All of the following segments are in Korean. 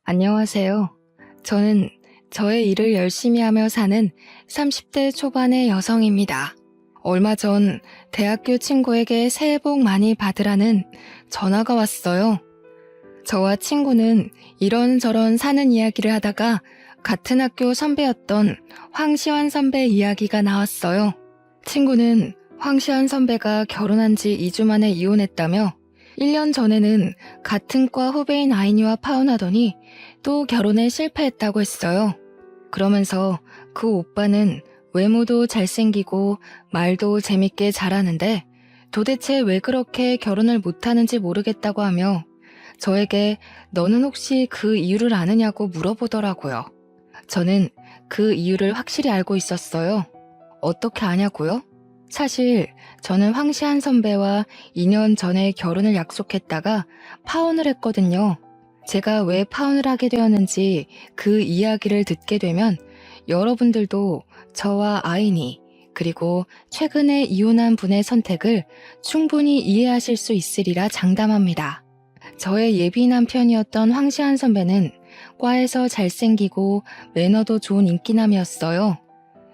안녕하세요. 저는 저의 일을 열심히 하며 사는 30대 초반의 여성입니다. 얼마 전 대학교 친구에게 새해 복 많이 받으라는 전화가 왔어요. 저와 친구는 이런저런 사는 이야기를 하다가 같은 학교 선배였던 황시환 선배 이야기가 나왔어요. 친구는 황시환 선배가 결혼한 지 2주 만에 이혼했다며 1년 전에는 같은 과 후배인 아이니와 파혼하더니 또 결혼에 실패했다고 했어요. 그러면서 그 오빠는 외모도 잘생기고 말도 재밌게 잘하는데 도대체 왜 그렇게 결혼을 못하는지 모르겠다고 하며 저에게 너는 혹시 그 이유를 아느냐고 물어보더라고요. 저는 그 이유를 확실히 알고 있었어요. 어떻게 아냐고요? 사실 저는 황시한 선배와 2년 전에 결혼을 약속했다가 파혼을 했거든요. 제가 왜 파혼을 하게 되었는지 그 이야기를 듣게 되면 여러분들도 저와 아이니 그리고 최근에 이혼한 분의 선택을 충분히 이해하실 수 있으리라 장담합니다. 저의 예비 남편이었던 황시한 선배는 과에서 잘생기고 매너도 좋은 인기남이었어요.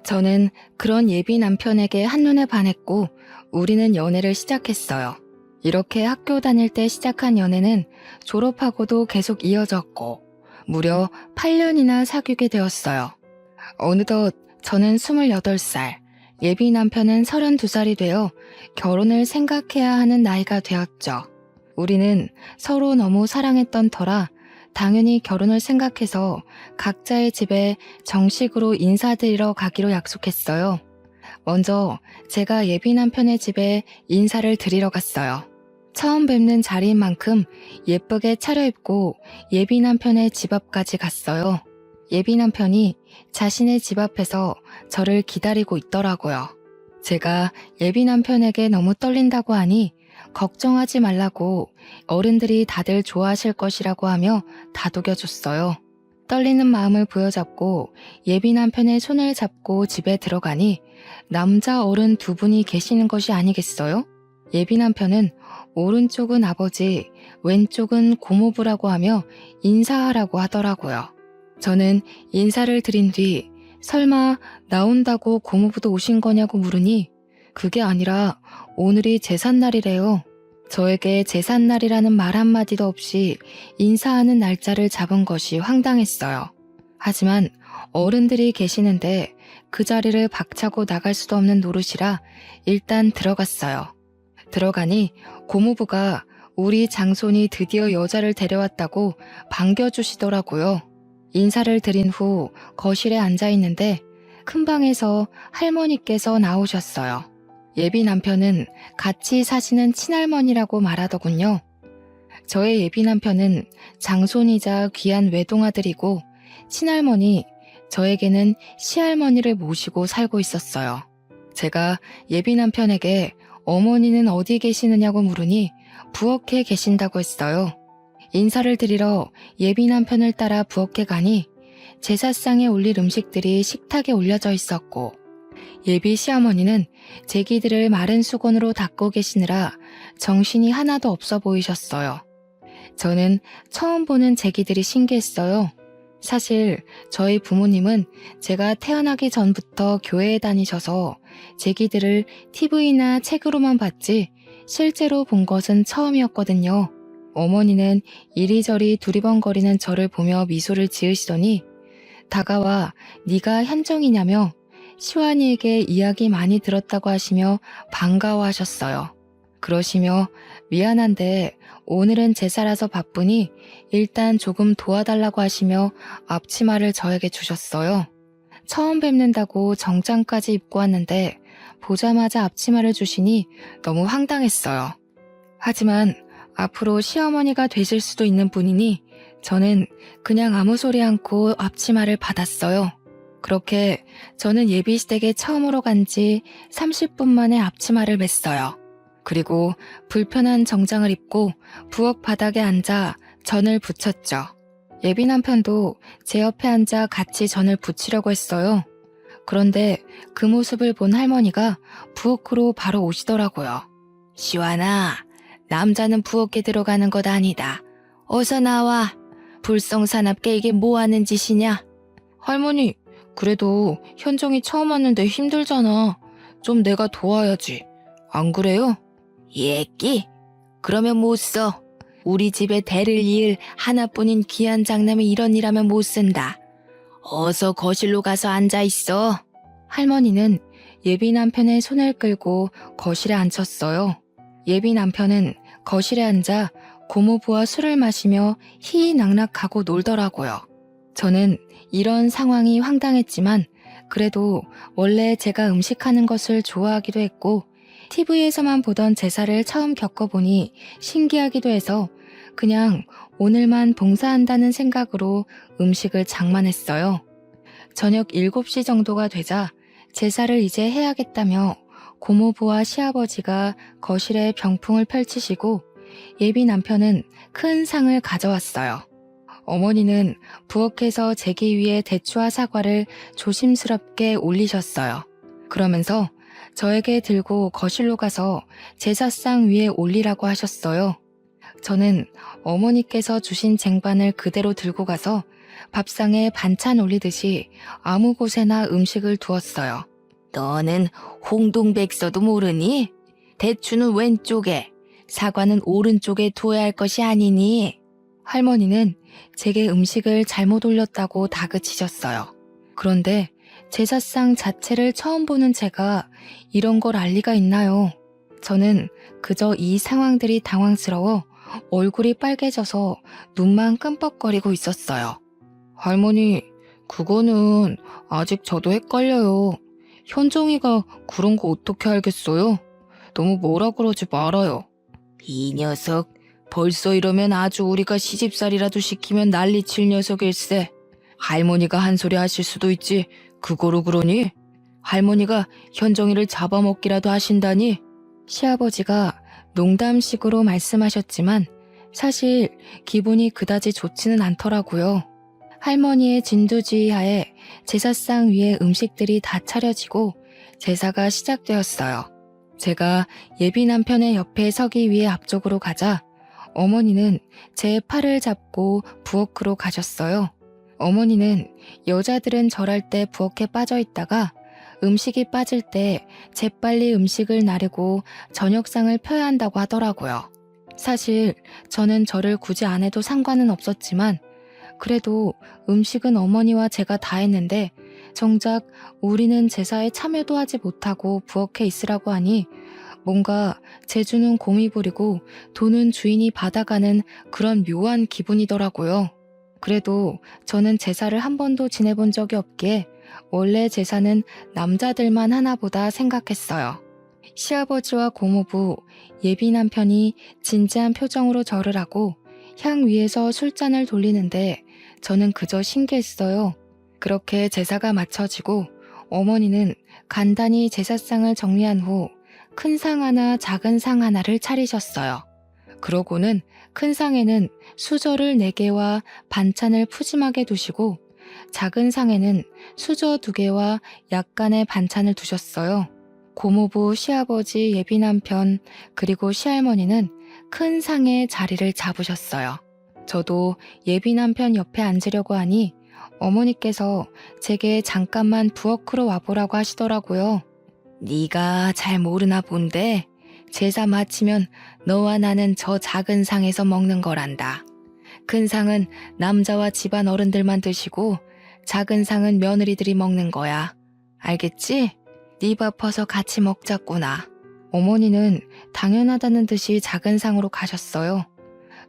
저는 그런 예비 남편에게 한눈에 반했고 우리는 연애를 시작했어요. 이렇게 학교 다닐 때 시작한 연애는 졸업하고도 계속 이어졌고 무려 8년이나 사귀게 되었어요. 어느덧 저는 28살, 예비 남편은 32살이 되어 결혼을 생각해야 하는 나이가 되었죠. 우리는 서로 너무 사랑했던 터라 당연히 결혼을 생각해서 각자의 집에 정식으로 인사드리러 가기로 약속했어요. 먼저 제가 예비 남편의 집에 인사를 드리러 갔어요. 처음 뵙는 자리인 만큼 예쁘게 차려입고 예비 남편의 집 앞까지 갔어요. 예비 남편이 자신의 집 앞에서 저를 기다리고 있더라고요. 제가 예비 남편에게 너무 떨린다고 하니 걱정하지 말라고 어른들이 다들 좋아하실 것이라고 하며 다독여줬어요. 떨리는 마음을 부여잡고 예비 남편의 손을 잡고 집에 들어가니 남자 어른 두 분이 계시는 것이 아니겠어요? 예비 남편은 오른쪽은 아버지, 왼쪽은 고모부라고 하며 인사하라고 하더라고요. 저는 인사를 드린 뒤 설마 나온다고 고모부도 오신 거냐고 물으니 그게 아니라 오늘이 제삿날이래요. 저에게 제삿날이라는 말 한마디도 없이 인사하는 날짜를 잡은 것이 황당했어요. 하지만 어른들이 계시는데 그 자리를 박차고 나갈 수도 없는 노릇이라 일단 들어갔어요. 들어가니 고모부가 우리 장손이 드디어 여자를 데려왔다고 반겨주시더라고요. 인사를 드린 후 거실에 앉아있는데 큰 방에서 할머니께서 나오셨어요. 예비 남편은 같이 사시는 친할머니라고 말하더군요. 저의 예비 남편은 장손이자 귀한 외동아들이고 친할머니, 저에게는 시할머니를 모시고 살고 있었어요. 제가 예비 남편에게 어머니는 어디 계시느냐고 물으니 부엌에 계신다고 했어요. 인사를 드리러 예비 남편을 따라 부엌에 가니 제사상에 올릴 음식들이 식탁에 올려져 있었고 예비 시어머니는 제기들을 마른 수건으로 닦고 계시느라 정신이 하나도 없어 보이셨어요. 저는 처음 보는 제기들이 신기했어요. 사실 저희 부모님은 제가 태어나기 전부터 교회에 다니셔서 제기들을 TV나 책으로만 봤지 실제로 본 것은 처음이었거든요. 어머니는 이리저리 두리번거리는 저를 보며 미소를 지으시더니 다가와 네가 현정이냐며 시완이에게 이야기 많이 들었다고 하시며 반가워하셨어요. 그러시며 미안한데 오늘은 제사라서 바쁘니 일단 조금 도와달라고 하시며 앞치마를 저에게 주셨어요. 처음 뵙는다고 정장까지 입고 왔는데 보자마자 앞치마를 주시니 너무 황당했어요. 하지만 앞으로 시어머니가 되실 수도 있는 분이니 저는 그냥 아무 소리 않고 앞치마를 받았어요. 그렇게 저는 예비시댁에 처음으로 간 지 30분 만에 앞치마를 맸어요. 그리고 불편한 정장을 입고 부엌 바닥에 앉아 전을 부쳤죠. 예비 남편도 제 옆에 앉아 같이 전을 부치려고 했어요. 그런데 그 모습을 본 할머니가 부엌으로 바로 오시더라고요. 시완아, 남자는 부엌에 들어가는 것 아니다. 어서 나와. 불성사납게 이게 뭐 하는 짓이냐? 할머니, 그래도 현정이 처음 왔는데 힘들잖아. 좀 내가 도와야지. 안 그래요? 예끼? 그러면 못 써. 우리 집에 대를 이을 하나뿐인 귀한 장남이 이런 일하면 못 쓴다. 어서 거실로 가서 앉아있어. 할머니는 예비 남편의 손을 끌고 거실에 앉혔어요. 예비 남편은 거실에 앉아 고모부와 술을 마시며 희희낙낙하고 놀더라고요. 저는 이런 상황이 황당했지만 그래도 원래 제가 음식하는 것을 좋아하기도 했고 TV에서만 보던 제사를 처음 겪어보니 신기하기도 해서 그냥 오늘만 봉사한다는 생각으로 음식을 장만했어요. 저녁 7시 정도가 되자 제사를 이제 해야겠다며 고모부와 시아버지가 거실에 병풍을 펼치시고 예비 남편은 큰 상을 가져왔어요. 어머니는 부엌에서 제기 위에 대추와 사과를 조심스럽게 올리셨어요. 그러면서 저에게 들고 거실로 가서 제사상 위에 올리라고 하셨어요. 저는 어머니께서 주신 쟁반을 그대로 들고 가서 밥상에 반찬 올리듯이 아무 곳에나 음식을 두었어요. 너는 홍동백서도 모르니? 대추는 왼쪽에, 사과는 오른쪽에 두어야 할 것이 아니니? 할머니는 제게 음식을 잘못 올렸다고 다그치셨어요. 그런데 제사상 자체를 처음 보는 제가 이런 걸 알 리가 있나요? 저는 그저 이 상황들이 당황스러워 얼굴이 빨개져서 눈만 끔뻑거리고 있었어요. 할머니, 그거는 아직 저도 헷갈려요. 현정이가 그런 거 어떻게 알겠어요? 너무 뭐라 그러지 말아요. 이 녀석, 벌써 이러면 아주 우리가 시집살이라도 시키면 난리칠 녀석일세. 할머니가 한 소리 하실 수도 있지. 그거로 그러니? 할머니가 현정이를 잡아먹기라도 하신다니? 시아버지가 농담식으로 말씀하셨지만 사실 기분이 그다지 좋지는 않더라고요. 할머니의 진두지휘 하에 제사상 위에 음식들이 다 차려지고 제사가 시작되었어요. 제가 예비 남편의 옆에 서기 위해 앞쪽으로 가자 어머니는 제 팔을 잡고 부엌으로 가셨어요. 어머니는 여자들은 절할 때 부엌에 빠져 있다가 음식이 빠질 때 재빨리 음식을 나르고 저녁상을 펴야 한다고 하더라고요. 사실 저는 절을 굳이 안 해도 상관은 없었지만 그래도 음식은 어머니와 제가 다 했는데 정작 우리는 제사에 참여도 하지 못하고 부엌에 있으라고 하니 뭔가 재주는 곰이 부리고 돈은 주인이 받아가는 그런 묘한 기분이더라고요. 그래도 저는 제사를 한 번도 지내본 적이 없기에 원래 제사는 남자들만 하나 보다 생각했어요. 시아버지와 고모부, 예비 남편이 진지한 표정으로 절을 하고 향 위에서 술잔을 돌리는데 저는 그저 신기했어요. 그렇게 제사가 마쳐지고 어머니는 간단히 제사상을 정리한 후 큰 상 하나, 작은 상 하나를 차리셨어요. 그러고는 큰 상에는 수저를 4개와 반찬을 푸짐하게 두시고 작은 상에는 수저 2개와 약간의 반찬을 두셨어요. 고모부, 시아버지, 예비 남편, 그리고 시할머니는 큰 상에 자리를 잡으셨어요. 저도 예비 남편 옆에 앉으려고 하니 어머니께서 제게 잠깐만 부엌으로 와보라고 하시더라고요. 네가 잘 모르나 본데 제사 마치면 너와 나는 저 작은 상에서 먹는 거란다. 큰 상은 남자와 집안 어른들만 드시고 작은 상은 며느리들이 먹는 거야. 알겠지? 네 바빠서 같이 먹자꾸나. 어머니는 당연하다는 듯이 작은 상으로 가셨어요.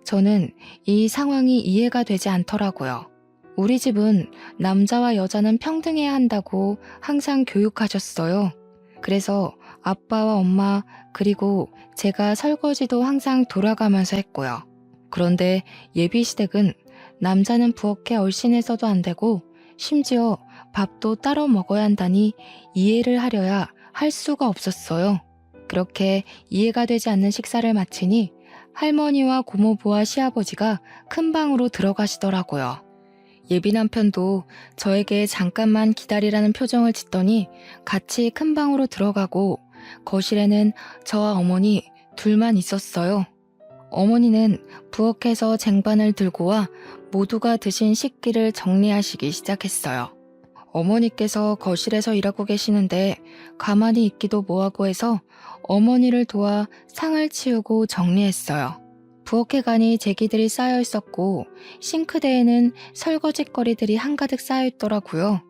저는 이 상황이 이해가 되지 않더라고요. 우리 집은 남자와 여자는 평등해야 한다고 항상 교육하셨어요. 그래서 아빠와 엄마 그리고 제가 설거지도 항상 돌아가면서 했고요. 그런데 예비시댁은 남자는 부엌에 얼씬해서도 안 되고 심지어 밥도 따로 먹어야 한다니 이해를 하려야 할 수가 없었어요. 그렇게 이해가 되지 않는 식사를 마치니 할머니와 고모부와 시아버지가 큰 방으로 들어가시더라고요. 예비 남편도 저에게 잠깐만 기다리라는 표정을 짓더니 같이 큰 방으로 들어가고 거실에는 저와 어머니 둘만 있었어요. 어머니는 부엌에서 쟁반을 들고 와 모두가 드신 식기를 정리하시기 시작했어요. 어머니께서 거실에서 일하고 계시는데 가만히 있기도 뭐하고 해서 어머니를 도와 상을 치우고 정리했어요. 부엌에 가니 제기들이 쌓여 있었고 싱크대에는 설거지거리들이 한가득 쌓여 있더라고요.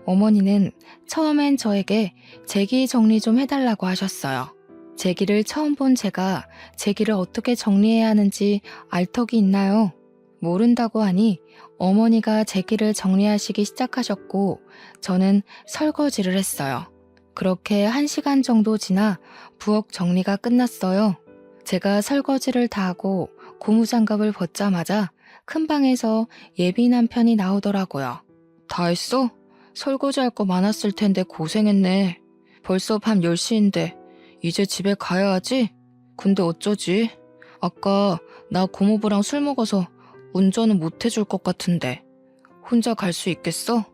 어머니는 처음엔 저에게 제기 정리 좀 해달라고 하셨어요. 제기를 처음 본 제가 제기를 어떻게 정리해야 하는지 알 턱이 있나요? 모른다고 하니 어머니가 제기를 정리하시기 시작하셨고 저는 설거지를 했어요. 그렇게 1시간 정도 지나 부엌 정리가 끝났어요. 제가 설거지를 다 하고 고무장갑을 벗자마자 큰 방에서 예비 남편이 나오더라고요. 다 했어? 설거지할 거 많았을 텐데 고생했네. 벌써 밤 10시인데 이제 집에 가야 하지? 근데 어쩌지? 아까 나 고모부랑 술 먹어서 운전은 못 해줄 것 같은데 혼자 갈 수 있겠어?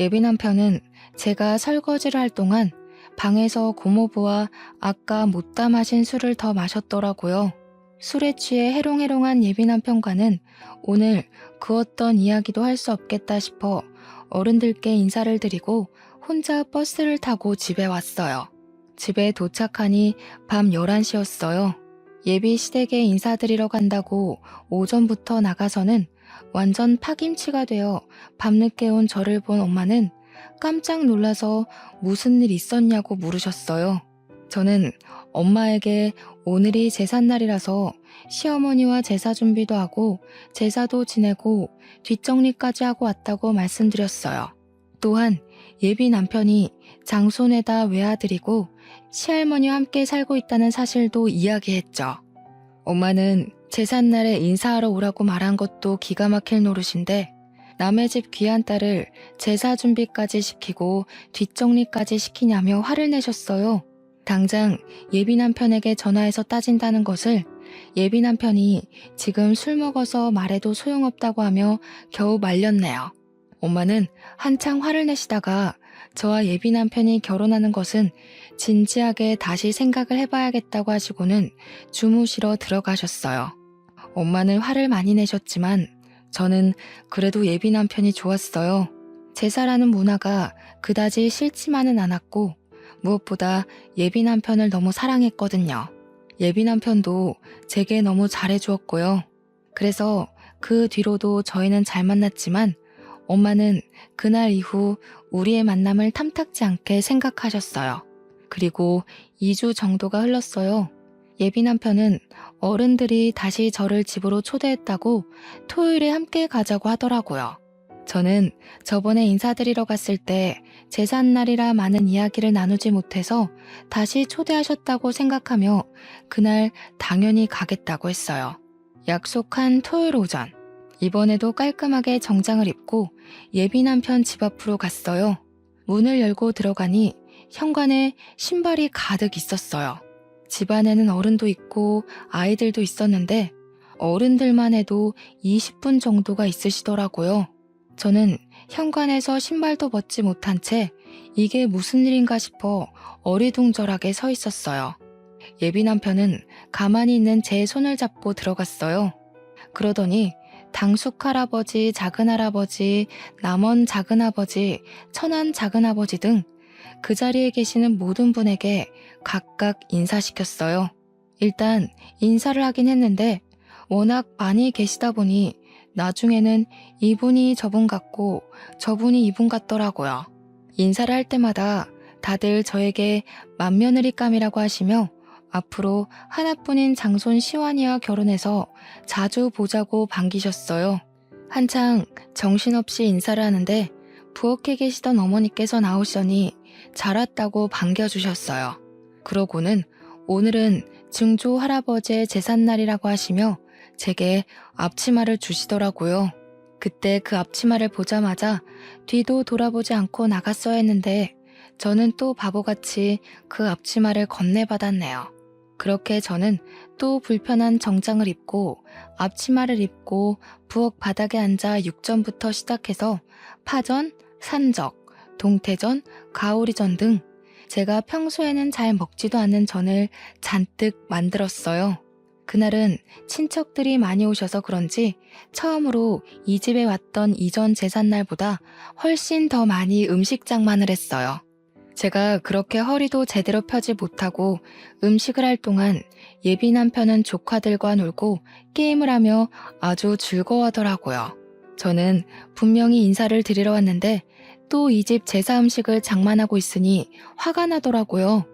예비 남편은 제가 설거지를 할 동안 방에서 고모부와 아까 못다 마신 술을 더 마셨더라고요. 술에 취해 해롱해롱한 예비 남편과는 오늘 그 어떤 이야기도 할 수 없겠다 싶어 어른들께 인사를 드리고 혼자 버스를 타고 집에 왔어요. 집에 도착하니 밤 11시였어요. 예비 시댁에 인사드리러 간다고 오전부터 나가서는 완전 파김치가 되어 밤늦게 온 저를 본 엄마는 깜짝 놀라서 무슨 일 있었냐고 물으셨어요. 저는 엄마에게 오늘이 제삿날이라서 시어머니와 제사 준비도 하고 제사도 지내고 뒷정리까지 하고 왔다고 말씀드렸어요. 또한 예비 남편이 장손에다 외아들이고 시할머니와 함께 살고 있다는 사실도 이야기했죠. 엄마는 제삿날에 인사하러 오라고 말한 것도 기가 막힐 노릇인데 남의 집 귀한 딸을 제사 준비까지 시키고 뒷정리까지 시키냐며 화를 내셨어요. 당장 예비 남편에게 전화해서 따진다는 것을 예비 남편이 지금 술 먹어서 말해도 소용없다고 하며 겨우 말렸네요. 엄마는 한창 화를 내시다가 저와 예비 남편이 결혼하는 것은 진지하게 다시 생각을 해봐야겠다고 하시고는 주무시러 들어가셨어요. 엄마는 화를 많이 내셨지만 저는 그래도 예비 남편이 좋았어요. 제사라는 문화가 그다지 싫지만은 않았고 무엇보다 예비 남편을 너무 사랑했거든요. 예비 남편도 제게 너무 잘해주었고요. 그래서 그 뒤로도 저희는 잘 만났지만 엄마는 그날 이후 우리의 만남을 탐탁지 않게 생각하셨어요. 그리고 2주 정도가 흘렀어요. 예비 남편은 어른들이 다시 저를 집으로 초대했다고 토요일에 함께 가자고 하더라고요. 저는 저번에 인사드리러 갔을 때 제삿날이라 많은 이야기를 나누지 못해서 다시 초대하셨다고 생각하며 그날 당연히 가겠다고 했어요. 약속한 토요일 오전, 이번에도 깔끔하게 정장을 입고 예비 남편 집 앞으로 갔어요. 문을 열고 들어가니 현관에 신발이 가득 있었어요. 집 안에는 어른도 있고 아이들도 있었는데 어른들만 해도 20분 정도가 있으시더라고요. 저는 현관에서 신발도 벗지 못한 채 이게 무슨 일인가 싶어 어리둥절하게 서 있었어요. 예비 남편은 가만히 있는 제 손을 잡고 들어갔어요. 그러더니 당숙 할아버지, 작은 할아버지, 남원 작은 아버지, 천안 작은 아버지 등 그 자리에 계시는 모든 분에게 각각 인사시켰어요. 일단 인사를 하긴 했는데 워낙 많이 계시다 보니 나중에는 이분이 저분 같고 저분이 이분 같더라고요. 인사를 할 때마다 다들 저에게 맏며느리감이라고 하시며 앞으로 하나뿐인 장손 시완이와 결혼해서 자주 보자고 반기셨어요. 한창 정신없이 인사를 하는데 부엌에 계시던 어머니께서 나오시더니 잘 왔다고 반겨주셨어요. 그러고는 오늘은 증조 할아버지의 제삿날이라고 하시며 제게 앞치마를 주시더라고요. 그때 그 앞치마를 보자마자 뒤도 돌아보지 않고 나갔어야 했는데 저는 또 바보같이 그 앞치마를 건네받았네요. 그렇게 저는 또 불편한 정장을 입고 앞치마를 입고 부엌 바닥에 앉아 육전부터 시작해서 파전, 산적, 동태전, 가오리전 등 제가 평소에는 잘 먹지도 않는 전을 잔뜩 만들었어요. 그날은 친척들이 많이 오셔서 그런지 처음으로 이 집에 왔던 이전 제삿날보다 훨씬 더 많이 음식 장만을 했어요. 제가 그렇게 허리도 제대로 펴지 못하고 음식을 할 동안 예비 남편은 조카들과 놀고 게임을 하며 아주 즐거워하더라고요. 저는 분명히 인사를 드리러 왔는데 또 이 집 제사 음식을 장만하고 있으니 화가 나더라고요.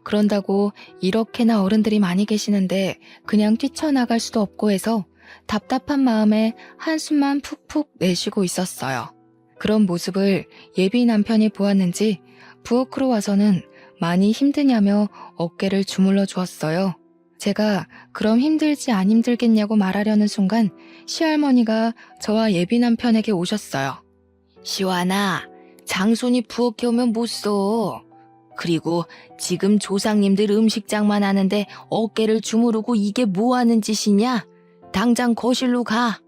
그런다고 이렇게나 어른들이 많이 계시는데 그냥 뛰쳐나갈 수도 없고 해서 답답한 마음에 한숨만 푹푹 내쉬고 있었어요. 그런 모습을 예비 남편이 보았는지 부엌으로 와서는 많이 힘드냐며 어깨를 주물러 주었어요. 제가 그럼 힘들지 안 힘들겠냐고 말하려는 순간 시할머니가 저와 예비 남편에게 오셨어요. 시완아, 장손이 부엌에 오면 못 써. 그리고 지금 조상님들 음식장만 하는데 어깨를 주무르고 이게 뭐 하는 짓이냐? 당장 거실로 가.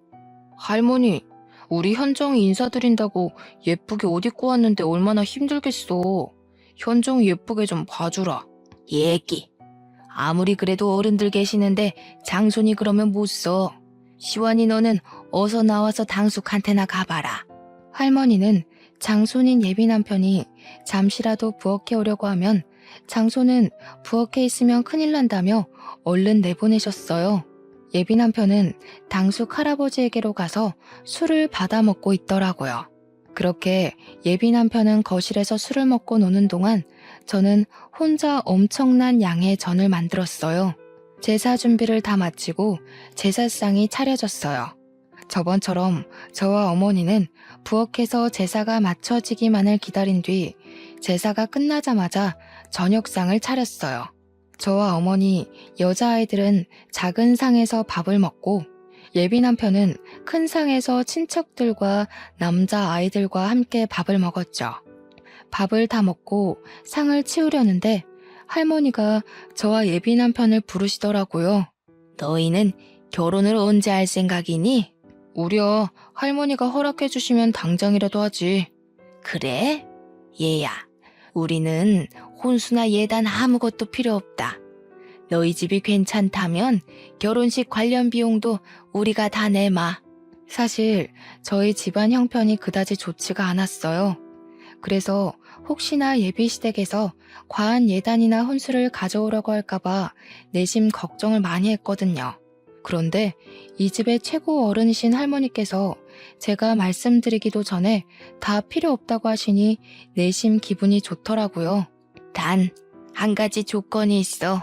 할머니, 우리 현정이 인사드린다고 예쁘게 옷 입고 왔는데 얼마나 힘들겠어. 현정이 예쁘게 좀 봐주라. 예끼. 아무리 그래도 어른들 계시는데 장손이 그러면 못 써. 시완이 너는 어서 나와서 당숙한테나 가봐라. 할머니는 장손인 예비 남편이 잠시라도 부엌에 오려고 하면 장손은 부엌에 있으면 큰일 난다며 얼른 내보내셨어요. 예비 남편은 당숙 할아버지에게로 가서 술을 받아 먹고 있더라고요. 그렇게 예비 남편은 거실에서 술을 먹고 노는 동안 저는 혼자 엄청난 양의 전을 만들었어요. 제사 준비를 다 마치고 제사상이 차려졌어요. 저번처럼 저와 어머니는 부엌에서 제사가 마쳐지기만을 기다린 뒤 제사가 끝나자마자 저녁상을 차렸어요. 저와 어머니, 여자아이들은 작은 상에서 밥을 먹고 예비 남편은 큰 상에서 친척들과 남자아이들과 함께 밥을 먹었죠. 밥을 다 먹고 상을 치우려는데 할머니가 저와 예비 남편을 부르시더라고요. 너희는 결혼을 언제 할 생각이니? 우려 할머니가 허락해 주시면 당장이라도 하지. 그래? 얘야, 우리는 혼수나 예단 아무것도 필요 없다. 너희 집이 괜찮다면 결혼식 관련 비용도 우리가 다 내마. 사실 저희 집안 형편이 그다지 좋지가 않았어요. 그래서 혹시나 예비시댁에서 과한 예단이나 혼수를 가져오려고 할까봐 내심 걱정을 많이 했거든요. 그런데 이 집의 최고 어른이신 할머니께서 제가 말씀드리기도 전에 다 필요 없다고 하시니 내심 기분이 좋더라고요. 단, 한 가지 조건이 있어.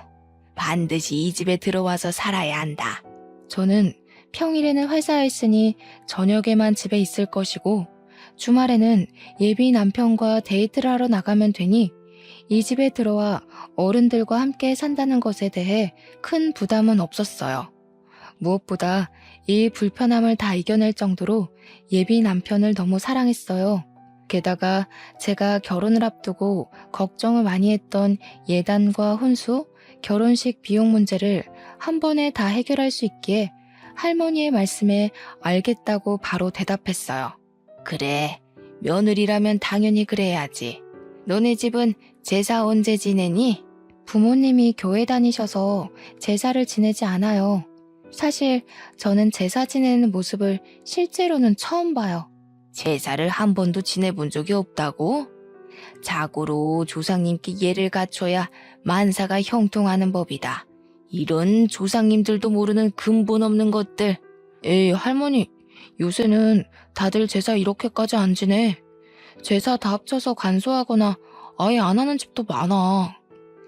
반드시 이 집에 들어와서 살아야 한다. 저는 평일에는 회사에 있으니 저녁에만 집에 있을 것이고 주말에는 예비 남편과 데이트를 하러 나가면 되니 이 집에 들어와 어른들과 함께 산다는 것에 대해 큰 부담은 없었어요. 무엇보다 이 불편함을 다 이겨낼 정도로 예비 남편을 너무 사랑했어요. 게다가 제가 결혼을 앞두고 걱정을 많이 했던 예단과 혼수, 결혼식 비용 문제를 한 번에 다 해결할 수 있기에 할머니의 말씀에 알겠다고 바로 대답했어요. 그래, 며느리라면 당연히 그래야지. 너네 집은 제사 언제 지내니? 부모님이 교회 다니셔서 제사를 지내지 않아요. 사실 저는 제사 지내는 모습을 실제로는 처음 봐요. 제사를 한 번도 지내본 적이 없다고? 자고로 조상님께 예를 갖춰야 만사가 형통하는 법이다. 이런 조상님들도 모르는 근본 없는 것들. 에이, 할머니, 요새는 다들 제사 이렇게까지 안 지내. 제사 다 합쳐서 간소하거나 아예 안 하는 집도 많아.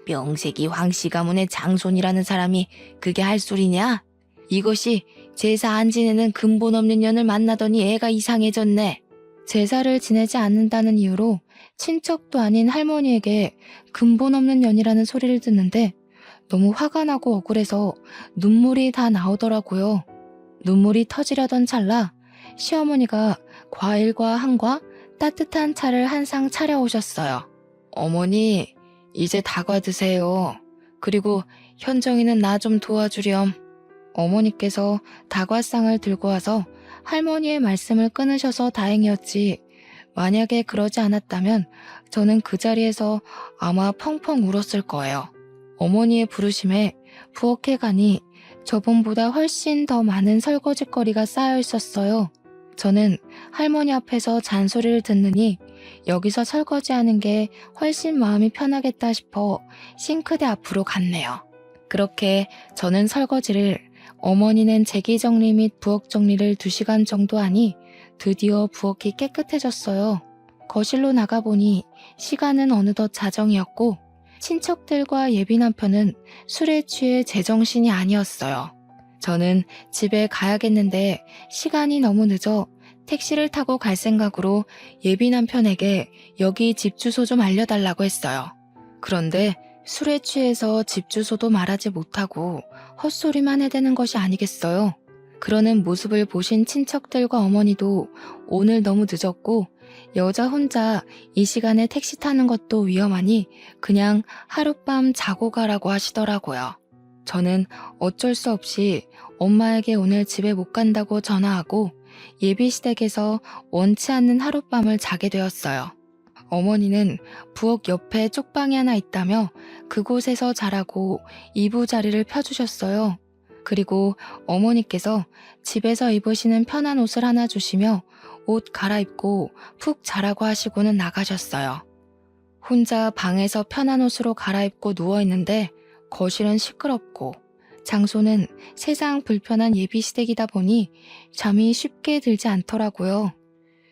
명색이 황씨 가문의 장손이라는 사람이 그게 할 소리냐? 이것이 제사 안 지내는 근본 없는 년을 만나더니 애가 이상해졌네. 제사를 지내지 않는다는 이유로 친척도 아닌 할머니에게 근본 없는 년이라는 소리를 듣는데 너무 화가 나고 억울해서 눈물이 다 나오더라고요. 눈물이 터지려던 찰나 시어머니가 과일과 한과 따뜻한 차를 한 상 차려오셨어요. 어머니, 이제 다과 드세요. 그리고 현정이는 나 좀 도와주렴. 어머니께서 다과상을 들고 와서 할머니의 말씀을 끊으셔서 다행이었지. 만약에 그러지 않았다면 저는 그 자리에서 아마 펑펑 울었을 거예요. 어머니의 부르심에 부엌에 가니 저번보다 훨씬 더 많은 설거지거리가 쌓여 있었어요. 저는 할머니 앞에서 잔소리를 듣느니 여기서 설거지하는 게 훨씬 마음이 편하겠다 싶어 싱크대 앞으로 갔네요. 그렇게 저는 설거지를, 어머니는 제기 정리 및 부엌 정리를 2시간 정도 하니 드디어 부엌이 깨끗해졌어요. 거실로 나가보니 시간은 어느덧 자정이었고 친척들과 예비 남편은 술에 취해 제정신이 아니었어요. 저는 집에 가야겠는데 시간이 너무 늦어 택시를 타고 갈 생각으로 예비 남편에게 여기 집 주소 좀 알려달라고 했어요. 그런데 술에 취해서 집 주소도 말하지 못하고 헛소리만 해대는 것이 아니겠어요. 그러는 모습을 보신 친척들과 어머니도 오늘 너무 늦었고 여자 혼자 이 시간에 택시 타는 것도 위험하니 그냥 하룻밤 자고 가라고 하시더라고요. 저는 어쩔 수 없이 엄마에게 오늘 집에 못 간다고 전화하고 예비시댁에서 원치 않는 하룻밤을 자게 되었어요. 어머니는 부엌 옆에 쪽방이 하나 있다며 그곳에서 자라고 이부자리를 펴주셨어요. 그리고 어머니께서 집에서 입으시는 편한 옷을 하나 주시며 옷 갈아입고 푹 자라고 하시고는 나가셨어요. 혼자 방에서 편한 옷으로 갈아입고 누워있는데 거실은 시끄럽고 장소는 세상 불편한 예비시댁이다 보니 잠이 쉽게 들지 않더라고요.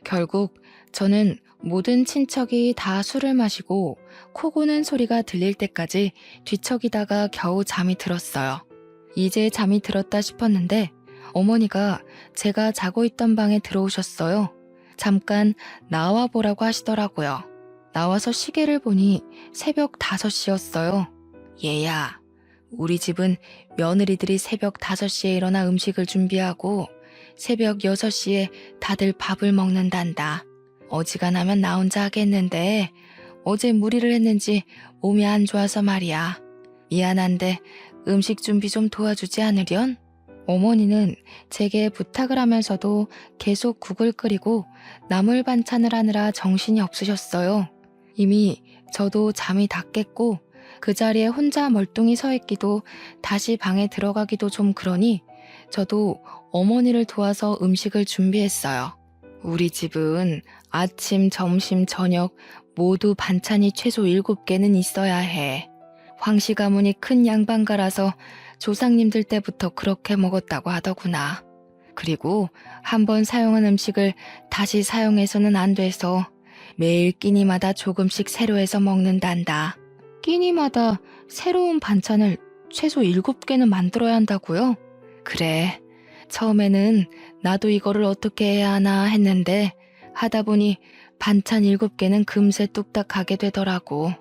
결국 저는 모든 친척이 다 술을 마시고 코 고는 소리가 들릴 때까지 뒤척이다가 겨우 잠이 들었어요. 이제 잠이 들었다 싶었는데 어머니가 제가 자고 있던 방에 들어오셨어요. 잠깐 나와 보라고 하시더라고요. 나와서 시계를 보니 새벽 5시였어요. 얘야, 우리 집은 며느리들이 새벽 5시에 일어나 음식을 준비하고 새벽 6시에 다들 밥을 먹는단다. 어지간하면 나 혼자 하겠는데 어제 무리를 했는지 몸이 안 좋아서 말이야. 미안한데 음식 준비 좀 도와주지 않으련? 어머니는 제게 부탁을 하면서도 계속 국을 끓이고 나물 반찬을 하느라 정신이 없으셨어요. 이미 저도 잠이 다 깼고 그 자리에 혼자 멀뚱히 서 있기도 다시 방에 들어가기도 좀 그러니 저도 어머니를 도와서 음식을 준비했어요. 우리 집은 아침, 점심, 저녁 모두 반찬이 최소 7개는 있어야 해. 황씨 가문이 큰 양반가라서 조상님들 때부터 그렇게 먹었다고 하더구나. 그리고 한번 사용한 음식을 다시 사용해서는 안 돼서 매일 끼니마다 조금씩 새로 해서 먹는단다. 끼니마다 새로운 반찬을 최소 7개는 만들어야 한다고요? 그래. 처음에는 나도 이거를 어떻게 해야 하나 했는데 하다 보니 반찬 7개는 금세 뚝딱 가게 되더라고.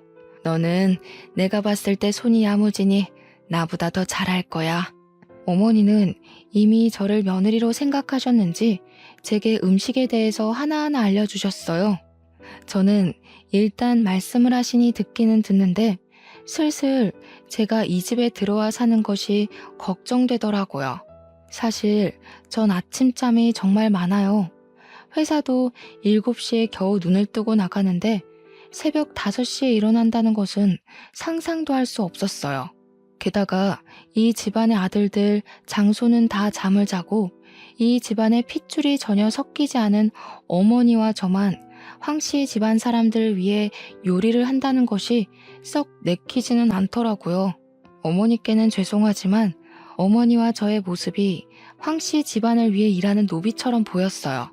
너는 내가 봤을 때 손이 야무지니 나보다 더 잘할 거야. 어머니는 이미 저를 며느리로 생각하셨는지 제게 음식에 대해서 하나하나 알려주셨어요. 저는 일단 말씀을 하시니 듣기는 듣는데 슬슬 제가 이 집에 들어와 사는 것이 걱정되더라고요. 사실 전 아침잠이 정말 많아요. 회사도 7시에 겨우 눈을 뜨고 나가는데 새벽 5시에 일어난다는 것은 상상도 할 수 없었어요. 게다가 이 집안의 아들들, 장소는 다 잠을 자고 이 집안의 핏줄이 전혀 섞이지 않은 어머니와 저만 황씨 집안 사람들을 위해 요리를 한다는 것이 썩 내키지는 않더라고요. 어머니께는 죄송하지만 어머니와 저의 모습이 황씨 집안을 위해 일하는 노비처럼 보였어요.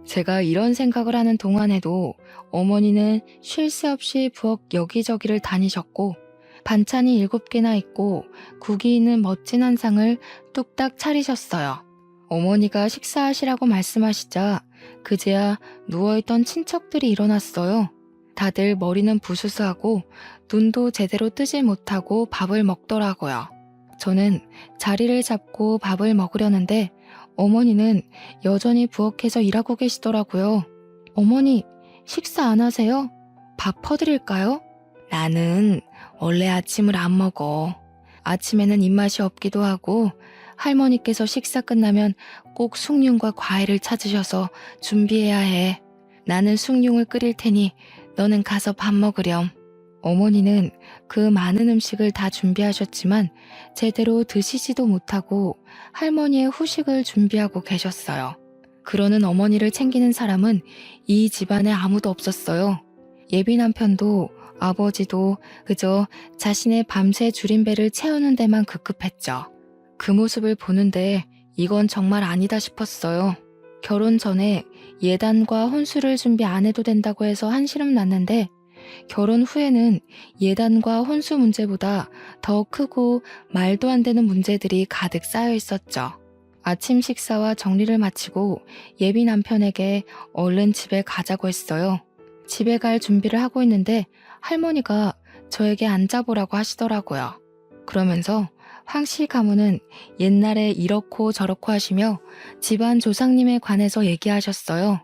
제가 이런 생각을 하는 동안에도 어머니는 쉴 새 없이 부엌 여기저기를 다니셨고 반찬이 7개나 있고 국이 있는 멋진 한 상을 뚝딱 차리셨어요. 어머니가 식사하시라고 말씀하시자 그제야 누워있던 친척들이 일어났어요. 다들 머리는 부스스하고 눈도 제대로 뜨지 못하고 밥을 먹더라고요. 저는 자리를 잡고 밥을 먹으려는데 어머니는 여전히 부엌에서 일하고 계시더라고요. 어머니, 식사 안 하세요? 밥 퍼드릴까요? 나는 원래 아침을 안 먹어. 아침에는 입맛이 없기도 하고 할머니께서 식사 끝나면 꼭 숭늉과 과일을 찾으셔서 준비해야 해. 나는 숭늉을 끓일 테니 너는 가서 밥 먹으렴. 어머니는 그 많은 음식을 다 준비하셨지만 제대로 드시지도 못하고 할머니의 후식을 준비하고 계셨어요. 그러는 어머니를 챙기는 사람은 이 집안에 아무도 없었어요. 예비 남편도 아버지도 그저 자신의 밤새 줄인 배를 채우는 데만 급급했죠. 그 모습을 보는데 이건 정말 아니다 싶었어요. 결혼 전에 예단과 혼수를 준비 안 해도 된다고 해서 한시름 났는데 결혼 후에는 예단과 혼수 문제보다 더 크고 말도 안 되는 문제들이 가득 쌓여 있었죠. 아침 식사와 정리를 마치고 예비 남편에게 얼른 집에 가자고 했어요. 집에 갈 준비를 하고 있는데 할머니가 저에게 앉아보라고 하시더라고요. 그러면서 황씨 가문은 옛날에 이렇고 저렇고 하시며 집안 조상님에 관해서 얘기하셨어요.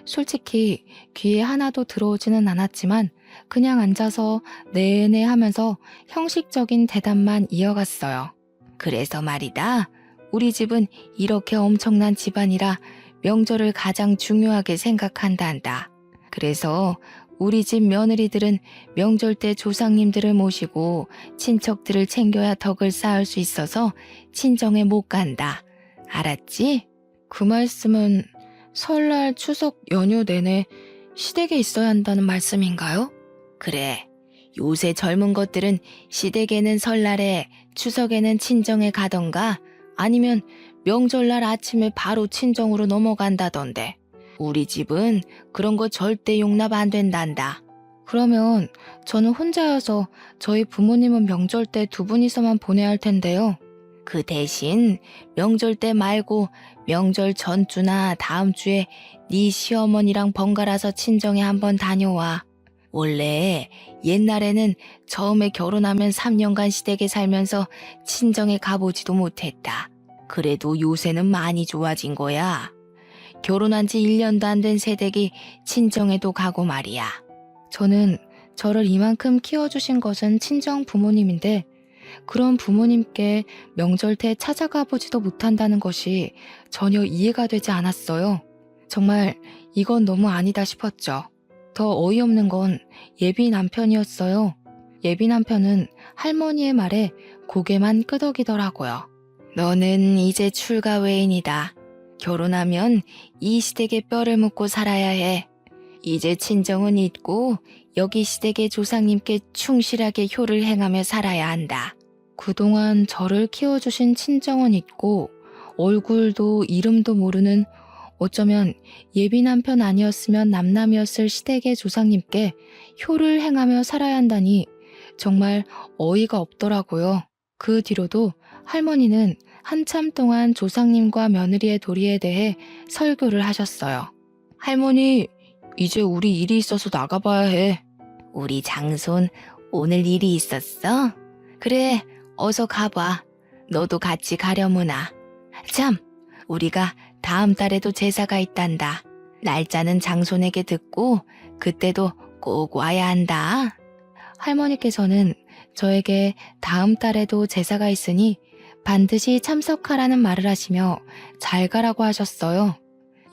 솔직히 귀에 하나도 들어오지는 않았지만 그냥 앉아서 네네 하면서 형식적인 대답만 이어갔어요. 그래서 말이다. 우리 집은 이렇게 엄청난 집안이라 명절을 가장 중요하게 생각한단다. 그래서 우리 집 며느리들은 명절 때 조상님들을 모시고 친척들을 챙겨야 덕을 쌓을 수 있어서 친정에 못 간다. 알았지? 그 말씀은 설날 추석 연휴 내내 시댁에 있어야 한다는 말씀인가요? 그래. 요새 젊은 것들은 시댁에는 설날에 추석에는 친정에 가던가 아니면 명절날 아침에 바로 친정으로 넘어간다던데. 우리 집은 그런 거 절대 용납 안 된단다. 그러면 저는 혼자여서 저희 부모님은 명절 때 두 분이서만 보내야 할 텐데요. 그 대신 명절 때 말고 명절 전주나 다음 주에 네 시어머니랑 번갈아서 친정에 한번 다녀와. 원래 옛날에는 처음에 결혼하면 3년간 시댁에 살면서 친정에 가보지도 못했다. 그래도 요새는 많이 좋아진 거야. 결혼한 지 1년도 안 된 새댁이 친정에도 가고 말이야. 저는 저를 이만큼 키워주신 것은 친정 부모님인데 그런 부모님께 명절 때 찾아가 보지도 못한다는 것이 전혀 이해가 되지 않았어요. 정말 이건 너무 아니다 싶었죠. 더 어이없는 건 예비 남편이었어요. 예비 남편은 할머니의 말에 고개만 끄덕이더라고요. 너는 이제 출가 외인이다. 결혼하면 이 시댁에 뼈를 묻고 살아야 해. 이제 친정은 잊고 여기 시댁의 조상님께 충실하게 효를 행하며 살아야 한다. 그동안 저를 키워주신 친정은 잊고 얼굴도 이름도 모르는 어쩌면 예비 남편 아니었으면 남남이었을 시댁의 조상님께 효를 행하며 살아야 한다니 정말 어이가 없더라고요. 그 뒤로도 할머니는 한참 동안 조상님과 며느리의 도리에 대해 설교를 하셨어요. 할머니, 이제 우리 일이 있어서 나가봐야 해. 우리 장손 오늘 일이 있었어? 그래, 어서 가봐. 너도 같이 가려무나. 참, 우리가 다음 달에도 제사가 있단다. 날짜는 장손에게 듣고 그때도 꼭 와야 한다. 할머니께서는 저에게 다음 달에도 제사가 있으니 반드시 참석하라는 말을 하시며 잘 가라고 하셨어요.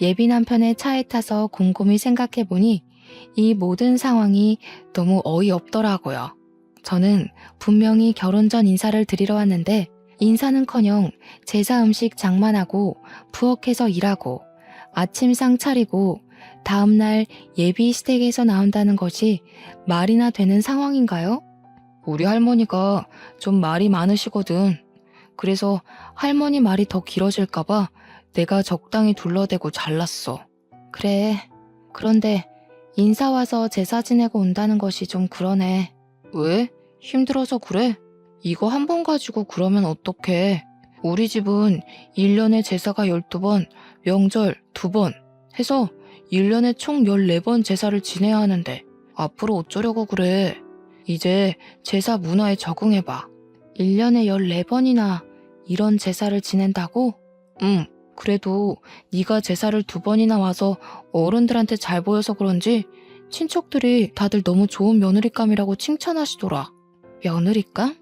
예비 남편의 차에 타서 곰곰이 생각해보니 이 모든 상황이 너무 어이없더라고요. 저는 분명히 결혼 전 인사를 드리러 왔는데 인사는커녕 제사 음식 장만하고 부엌에서 일하고 아침상 차리고 다음날 예비 시댁에서 나온다는 것이 말이나 되는 상황인가요? 우리 할머니가 좀 말이 많으시거든. 그래서 할머니 말이 더 길어질까봐 내가 적당히 둘러대고 잘랐어. 그래. 그런데 인사 와서 제사 지내고 온다는 것이 좀 그러네. 왜? 힘들어서 그래? 이거 한 번 가지고 그러면 어떡해. 우리 집은 1년에 제사가 12번, 명절 2번 해서 1년에 총 14번 제사를 지내야 하는데 앞으로 어쩌려고 그래. 이제 제사 문화에 적응해봐. 1년에 14번이나 이런 제사를 지낸다고? 응. 그래도 네가 제사를 2번이나 와서 어른들한테 잘 보여서 그런지 친척들이 다들 너무 좋은 며느리감이라고 칭찬하시더라. 며느리감?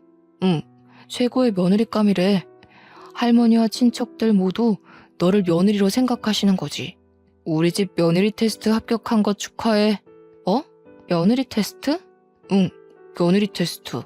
응. 최고의 며느리감이래. 할머니와 친척들 모두 너를 며느리로 생각하시는 거지. 우리 집 며느리 테스트 합격한 거 축하해. 어? 며느리 테스트? 응. 며느리 테스트.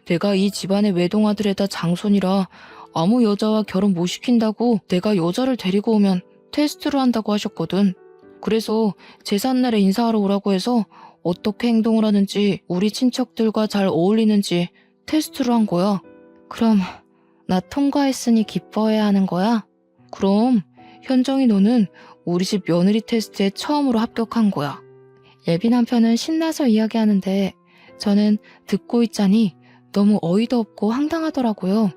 내가 이 집안의 외동아들에다 장손이라 아무 여자와 결혼 못 시킨다고 내가 여자를 데리고 오면 테스트를 한다고 하셨거든. 그래서 제삿날에 인사하러 오라고 해서 어떻게 행동을 하는지 우리 친척들과 잘 어울리는지 테스트를 한 거야. 그럼 나 통과했으니 기뻐해야 하는 거야? 그럼 현정이 너는 우리 집 며느리 테스트에 처음으로 합격한 거야. 예비 남편은 신나서 이야기하는데 저는 듣고 있자니 너무 어이도 없고 황당하더라고요.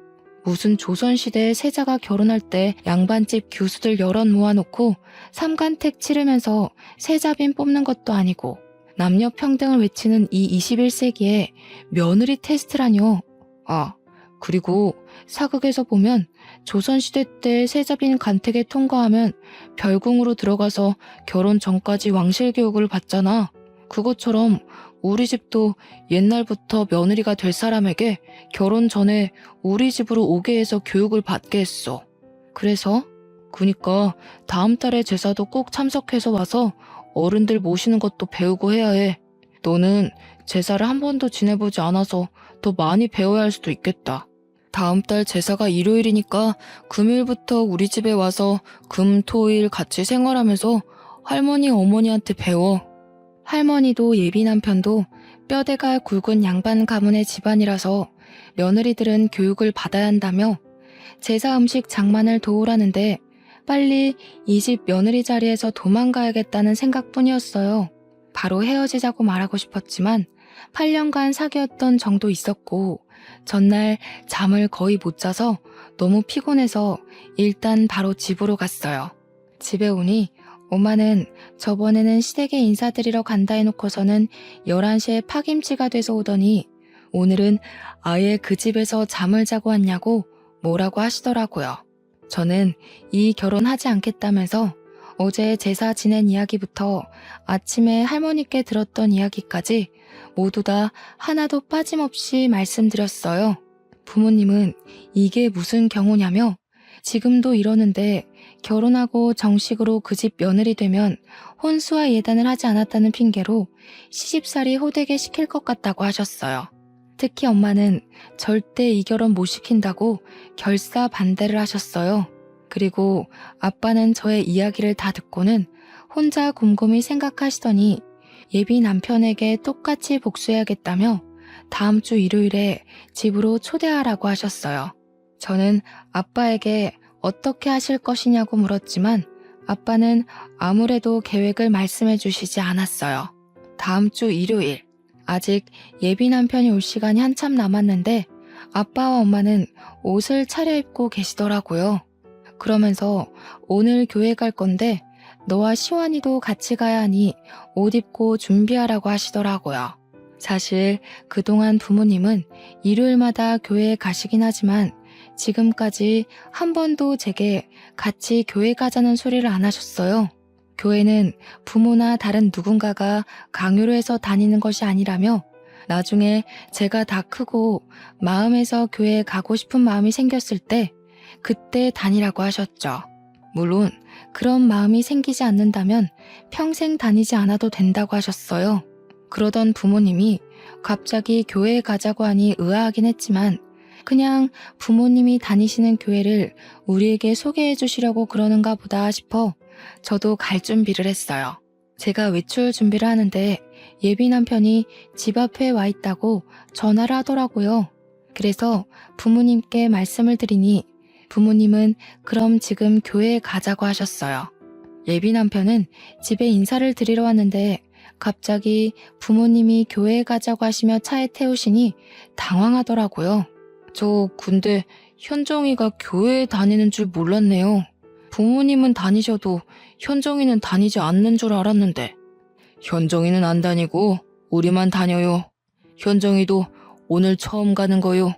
무슨 조선시대의 세자가 결혼할 때 양반집 교수들 여럿 모아놓고 삼간택 치르면서 세자빈 뽑는 것도 아니고 남녀 평등을 외치는 이 21세기에 며느리 테스트라뇨. 아, 그리고 사극에서 보면 조선시대 때 세자빈 간택에 통과하면 별궁으로 들어가서 결혼 전까지 왕실 교육을 받잖아. 그것처럼 우리 집도 옛날부터 며느리가 될 사람에게 결혼 전에 우리 집으로 오게 해서 교육을 받게 했어. 그래서? 그니까 다음 달에 제사도 꼭 참석해서 와서 어른들 모시는 것도 배우고 해야 해. 너는 제사를 한 번도 지내보지 않아서 더 많이 배워야 할 수도 있겠다. 다음 달 제사가 일요일이니까 금요일부터 우리 집에 와서 금, 토, 일 같이 생활하면서 할머니, 어머니한테 배워. 할머니도 예비 남편도 뼈대가 굵은 양반 가문의 집안이라서 며느리들은 교육을 받아야 한다며 제사 음식 장만을 도우라는데 빨리 이 집 며느리 자리에서 도망가야겠다는 생각뿐이었어요. 바로 헤어지자고 말하고 싶었지만 8년간 사귀었던 정도 있었고 전날 잠을 거의 못 자서 너무 피곤해서 일단 바로 집으로 갔어요. 집에 오니 엄마는 저번에는 시댁에 인사드리러 간다 해놓고서는 11시에 파김치가 돼서 오더니 오늘은 아예 그 집에서 잠을 자고 왔냐고 뭐라고 하시더라고요. 저는 이 결혼하지 않겠다면서 어제 제사 지낸 이야기부터 아침에 할머니께 들었던 이야기까지 모두 다 하나도 빠짐없이 말씀드렸어요. 부모님은 이게 무슨 경우냐며 지금도 이러는데 결혼하고 정식으로 그 집 며느리 되면 혼수와 예단을 하지 않았다는 핑계로 시집살이 호되게 시킬 것 같다고 하셨어요. 특히 엄마는 절대 이 결혼 못 시킨다고 결사 반대를 하셨어요. 그리고 아빠는 저의 이야기를 다 듣고는 혼자 곰곰이 생각하시더니 예비 남편에게 똑같이 복수해야겠다며 다음 주 일요일에 집으로 초대하라고 하셨어요. 저는 아빠에게 어떻게 하실 것이냐고 물었지만 아빠는 아무래도 계획을 말씀해 주시지 않았어요. 다음 주 일요일, 아직 예비 남편이 올 시간이 한참 남았는데 아빠와 엄마는 옷을 차려입고 계시더라고요. 그러면서 오늘 교회 갈 건데 너와 시완이도 같이 가야 하니 옷 입고 준비하라고 하시더라고요. 사실 그동안 부모님은 일요일마다 교회에 가시긴 하지만 지금까지 한 번도 제게 같이 교회 가자는 소리를 안 하셨어요. 교회는 부모나 다른 누군가가 강요로 해서 다니는 것이 아니라며 나중에 제가 다 크고 마음에서 교회에 가고 싶은 마음이 생겼을 때 그때 다니라고 하셨죠. 물론 그런 마음이 생기지 않는다면 평생 다니지 않아도 된다고 하셨어요. 그러던 부모님이 갑자기 교회에 가자고 하니 의아하긴 했지만 그냥 부모님이 다니시는 교회를 우리에게 소개해 주시려고 그러는가 보다 싶어 저도 갈 준비를 했어요. 제가 외출 준비를 하는데 예비 남편이 집 앞에 와 있다고 전화를 하더라고요. 그래서 부모님께 말씀을 드리니 부모님은 그럼 지금 교회에 가자고 하셨어요. 예비 남편은 집에 인사를 드리러 왔는데 갑자기 부모님이 교회에 가자고 하시며 차에 태우시니 당황하더라고요. 저 근데 현정이가 교회에 다니는 줄 몰랐네요. 부모님은 다니셔도 현정이는 다니지 않는 줄 알았는데. 현정이는 안 다니고 우리만 다녀요. 현정이도 오늘 처음 가는 거요.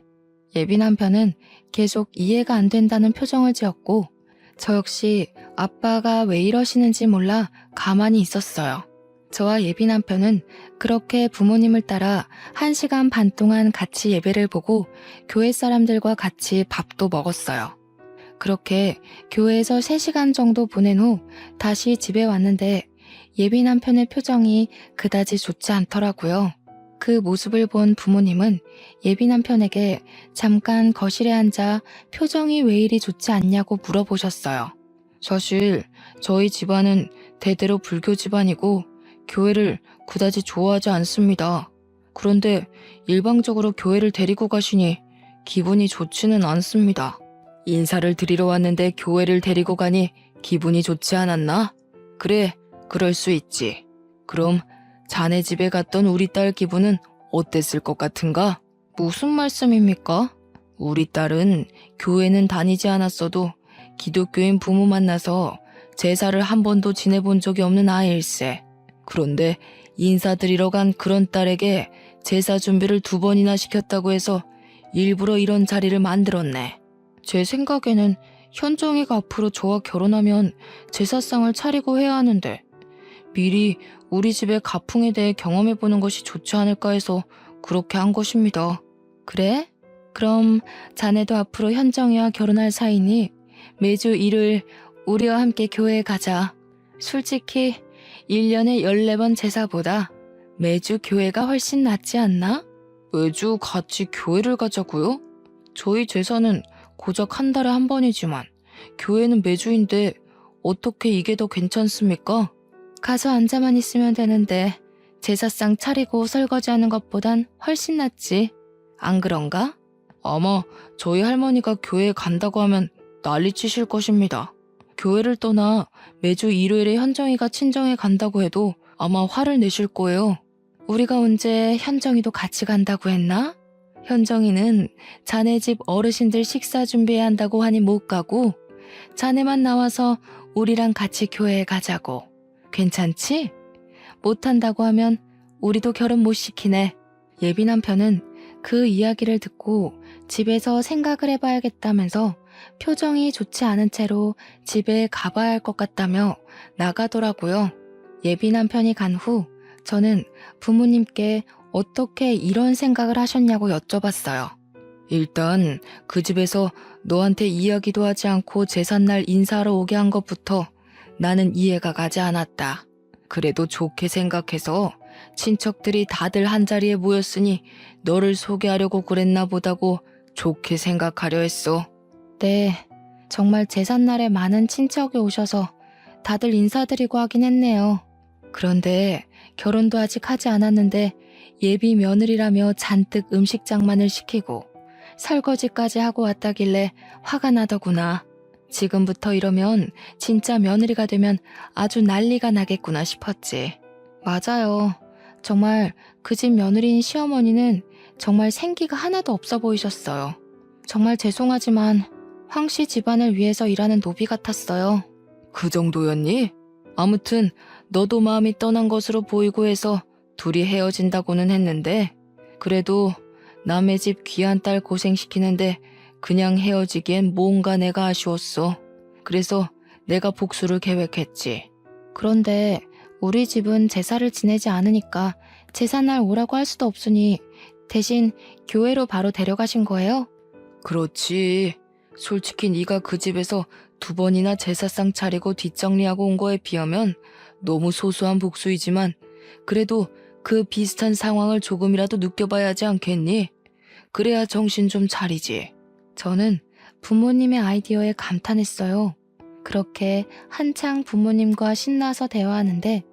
예비 남편은 계속 이해가 안 된다는 표정을 지었고 저 역시 아빠가 왜 이러시는지 몰라 가만히 있었어요. 저와 예비 남편은 그렇게 부모님을 따라 1시간 반 동안 같이 예배를 보고 교회 사람들과 같이 밥도 먹었어요. 그렇게 교회에서 3시간 정도 보낸 후 다시 집에 왔는데 예비 남편의 표정이 그다지 좋지 않더라고요. 그 모습을 본 부모님은 예비 남편에게 잠깐 거실에 앉아 표정이 왜 이리 좋지 않냐고 물어보셨어요. 사실 저희 집안은 대대로 불교 집안이고 교회를 그다지 좋아하지 않습니다. 그런데 일방적으로 교회를 데리고 가시니 기분이 좋지는 않습니다. 인사를 드리러 왔는데 교회를 데리고 가니 기분이 좋지 않았나? 그래, 그럴 수 있지. 그럼 자네 집에 갔던 우리 딸 기분은 어땠을 것 같은가? 무슨 말씀입니까? 우리 딸은 교회는 다니지 않았어도 기독교인 부모 만나서 제사를 한 번도 지내본 적이 없는 아이일세. 그런데 인사드리러 간 그런 딸에게 제사 준비를 2번이나 시켰다고 해서 일부러 이런 자리를 만들었네. 제 생각에는 현정이가 앞으로 저와 결혼하면 제사상을 차리고 해야 하는데 미리 우리 집의 가풍에 대해 경험해보는 것이 좋지 않을까 해서 그렇게 한 것입니다. 그래? 그럼 자네도 앞으로 현정이와 결혼할 사이니 매주 일요일 우리와 함께 교회에 가자. 솔직히 1년에 14번 제사보다 매주 교회가 훨씬 낫지 않나? 매주 같이 교회를 가자고요? 저희 제사는 고작 한 달에 한 번이지만 교회는 매주인데 어떻게 이게 더 괜찮습니까? 가서 앉아만 있으면 되는데 제사상 차리고 설거지하는 것보단 훨씬 낫지. 안 그런가? 아마 저희 할머니가 교회에 간다고 하면 난리치실 것입니다. 교회를 떠나 매주 일요일에 현정이가 친정에 간다고 해도 아마 화를 내실 거예요. 우리가 언제 현정이도 같이 간다고 했나? 현정이는 자네 집 어르신들 식사 준비해야 한다고 하니 못 가고 자네만 나와서 우리랑 같이 교회에 가자고. 괜찮지? 못한다고 하면 우리도 결혼 못 시키네. 예비 남편은 그 이야기를 듣고 집에서 생각을 해봐야겠다면서 표정이 좋지 않은 채로 집에 가봐야 할 것 같다며 나가더라고요. 예비 남편이 간 후 저는 부모님께 어떻게 이런 생각을 하셨냐고 여쭤봤어요. 일단 그 집에서 너한테 이야기도 하지 않고 제삿날 인사하러 오게 한 것부터 나는 이해가 가지 않았다. 그래도 좋게 생각해서 친척들이 다들 한자리에 모였으니 너를 소개하려고 그랬나 보다고 좋게 생각하려 했어. 네, 정말 제삿날에 많은 친척이 오셔서 다들 인사드리고 하긴 했네요. 그런데 결혼도 아직 하지 않았는데 예비 며느리라며 잔뜩 음식 장만을 시키고 설거지까지 하고 왔다길래 화가 나더구나. 지금부터 이러면 진짜 며느리가 되면 아주 난리가 나겠구나 싶었지. 맞아요. 정말 그 집 며느리인 시어머니는 정말 생기가 하나도 없어 보이셨어요. 정말 죄송하지만 황씨 집안을 위해서 일하는 노비 같았어요. 그 정도였니? 아무튼 너도 마음이 떠난 것으로 보이고 해서 둘이 헤어진다고는 했는데 그래도 남의 집 귀한 딸 고생시키는데 그냥 헤어지기엔 뭔가 내가 아쉬웠어. 그래서 내가 복수를 계획했지. 그런데 우리 집은 제사를 지내지 않으니까 제사날 오라고 할 수도 없으니 대신 교회로 바로 데려가신 거예요? 그렇지. 솔직히 네가 그 집에서 2번이나 제사상 차리고 뒷정리하고 온 거에 비하면 너무 소소한 복수이지만 그래도 그 비슷한 상황을 조금이라도 느껴봐야 하지 않겠니? 그래야 정신 좀 차리지. 저는 부모님의 아이디어에 감탄했어요. 그렇게 한창 부모님과 신나서 대화하는데